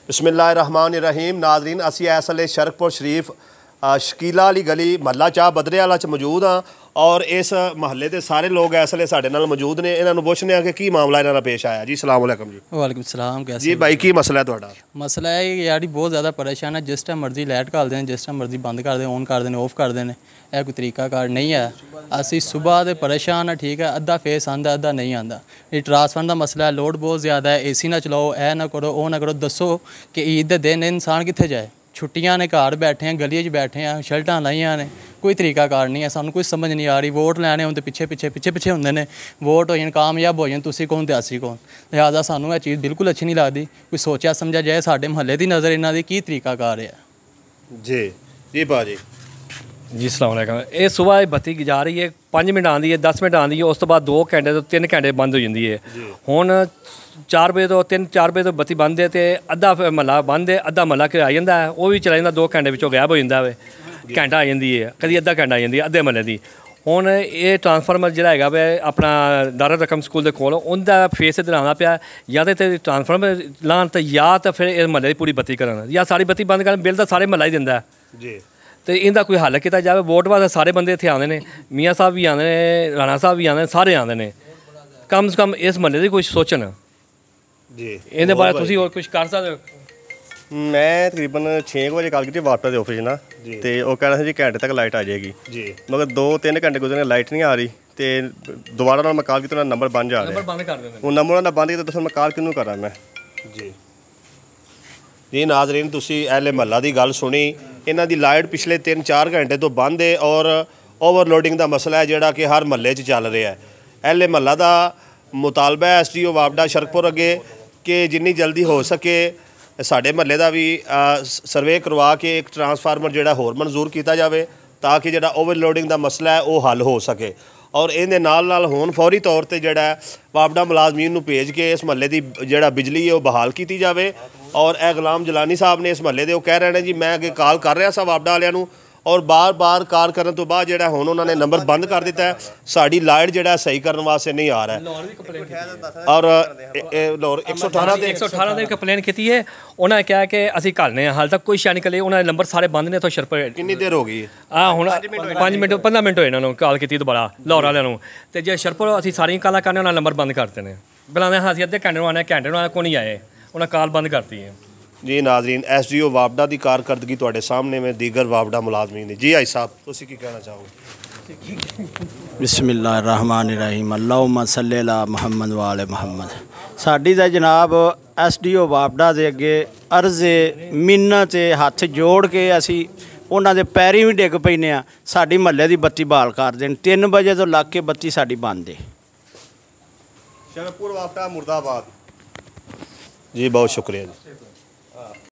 बिस्मिल्लाहिर्रहमानिर्रहीम। नाज़रीन असी इस वेले शरकपुर शरीफ शकीला वाली गली महला चाह बदरे वाला च मौजूद हाँ और इस महल्ले के सारे लोग इस वेले साडे नाल मौजूद ने। इन्होंने पुछने कि की मामला इन्हों का पेश आया। जी अस्सलाम वालेकुम जी। वालेकुम सलाम। कैसे जी भाई की मसला है तुहाडा? मसला है यार बहुत ज़्यादा परेशान है। जिस टाइम मर्जी लाइट घालते हैं, जिस टाइम मर्जी बंद कर दें, ऑन कर दें, ऑफ कर दें। यह कोई तरीकाकार नहीं है। असी सुबह तो परेशान है, ठीक है, अद्धा फेस आंदा अद्धा नहीं आंदा। ये ट्रांसफार्मर का मसला है, लोड बहुत ज़्यादा है। AC ना चलाओ, ए ना करो, वो ना करो। दसो कि ईद के दिन इंसान कित्थे जाए? छुट्टियां ने, घर बैठे हैं, गली बैठे हैं, शर्टां लाइया ने, कोई तरीकाकार नहीं है। सानू कुछ समझ नहीं आ रही। वोट लैने होंगे पिछे पिछे पिछे पिछे होंगे ने, वोट हो जाए कामयाब हो जाए, तुसी कौन ते असी कौन। लिहाजा सानू यह चीज़ बिल्कुल अच्छी नहीं लगती। कोई सोचा समझा जाए, साडे महल्ले की नज़र इन्हां दी की तरीकाकार है। जी जी भाजी जी अस्सलाम वालेकुम। ये सुबह बत्ती जा रही है, 5 मिनट आती है, 10 मिनट आती है, उस तो बाद 2 घंटे तो 3 घंटे बंद हो जाती है। हुण 4 बजे तो 3-4 बजे तो बत्ती बंद है, तो अद्धा महला बंद है, अद्धा महला आ जाता है, वो भी चला जाता 2 घंटे पिछों गायब हो जाता है। घंटा आ जाती है, कभी अद्धा घंटा आ जाती है अद्धे महल्ले की। हुण ये ट्रांसफार्मर जिहड़ा हैगा वे अपना दारा रकम स्कूल के कोल, उनका फेस इधर आना पिया। या तो ट्रांसफार्मर लान तो या तो फिर इस महल्ले की पूरी बत्ती करन, या सारी बत्ती बंद करन। बिल तो सारे महल्ला ही दिंदा जी। तो इनका कोई हल किया जाए। वोट वास्ते सारे बंदे इत्थे आते हैं, मियाँ साहब भी आते हैं, राणा साहब भी आते हैं, सारे आते हैं। कम से कम इस महल्ले की कुछ सोचन जी। इहदे बारे तुसीं होर कुछ कर सकदे हो? मैं तकरीबन 6 बजे कॉल की वाटर के ऑफिस ना, तो वह कह रहे थे जी घंटे तक लाइट आ जाएगी जी। मगर 2-3 घंटे गुजरने लाइट नहीं आ रही। तो दोबारा मैं कॉल की नंबर बंद जा रहा है। वो नंबर उन्होंने बंद किया, तो मैं कॉल किनू करा मैं जी। जी नाज़रीन तुसी एले महला की गल सुनी। इन्हां दी लाइट पिछले 3-4 घंटे तो बंद है और ओवरलोडिंग का मसला है जिहड़ा कि हर महल्ले चल रहा है। एले महला का मुतालबा है SDO वाला शरकपुर अगे कि जिन्नी जल्दी हो सके साडे महल्ले का भी सर्वे करवा के एक ट्रांसफार्मर जिहड़ा होर मंजूर किया जाए, ताकि जिहड़ा ओवरलोडिंग का मसला है वो हल हो सके। और इहदे नाल हुण फौरी तौर पर जिहड़ा वापडा मुलाजमीन नूं भेज के इस महल्ले की जिहड़ा बिजली है वो बहाल की जाए। और ए गुलाम जलानी साहब ने इस महल्ले के कह रहे हैं जी, मैं अगे कॉल कर रहा सा वापडा वालियां नूं और बार बार कॉल करने तो बाद जिहड़ा हुण उन्होंने नंबर बंद कर दिता है। साड़ी लाइट जिहड़ा सही करने वास्ते नहीं आ रहा है। और लाहौर 118 की कंप्लेन की है। उन्होंने कहा कि असीं घालने हाल तक कोई शा नहीं करी। उन्होंने नंबर सारे बंद ने। तो शरकपुर कितनी देर हो गई? हुण 5 मिनट 15 मिनट होए इन्होंने कॉल की दोबारा लाहौर वालियां नूं। ते जे शरकपुर असीं सारियां कॉलां करने, उन्होंने नंबर बंद करते हैं। बुलाने असीं अद्धे घंटे आने, घंटे आने को नहीं आए, उन्हें कॉल बंद करती है जी। नाज़रीन SDO वापडा की कारकर्दगी तुहाडे सामने में दीगर वापडा मुलाजमीन ने। जी आई साहब तुसीं की कहना चाहोगे? बिस्मिल्लाहिर्रहमानिर्रहीम। अल्लाहुम्मा सल्ली अला मुहम्मद व आले मुहम्मद। साडी दा जनाब SDO वापडा दे अगे अर्ज़ मिन्नत हत्थ जोड़ के असी उन्हां दे पैरीं भी डिग पैने आ। साडी महल्ले की बत्ती बहाल कर देन। 3 बजे तो लग के बत्ती साडी बंद है। शरकपुर वापडा मुर्दाबाद जी। बहुत शुक्रिया जी।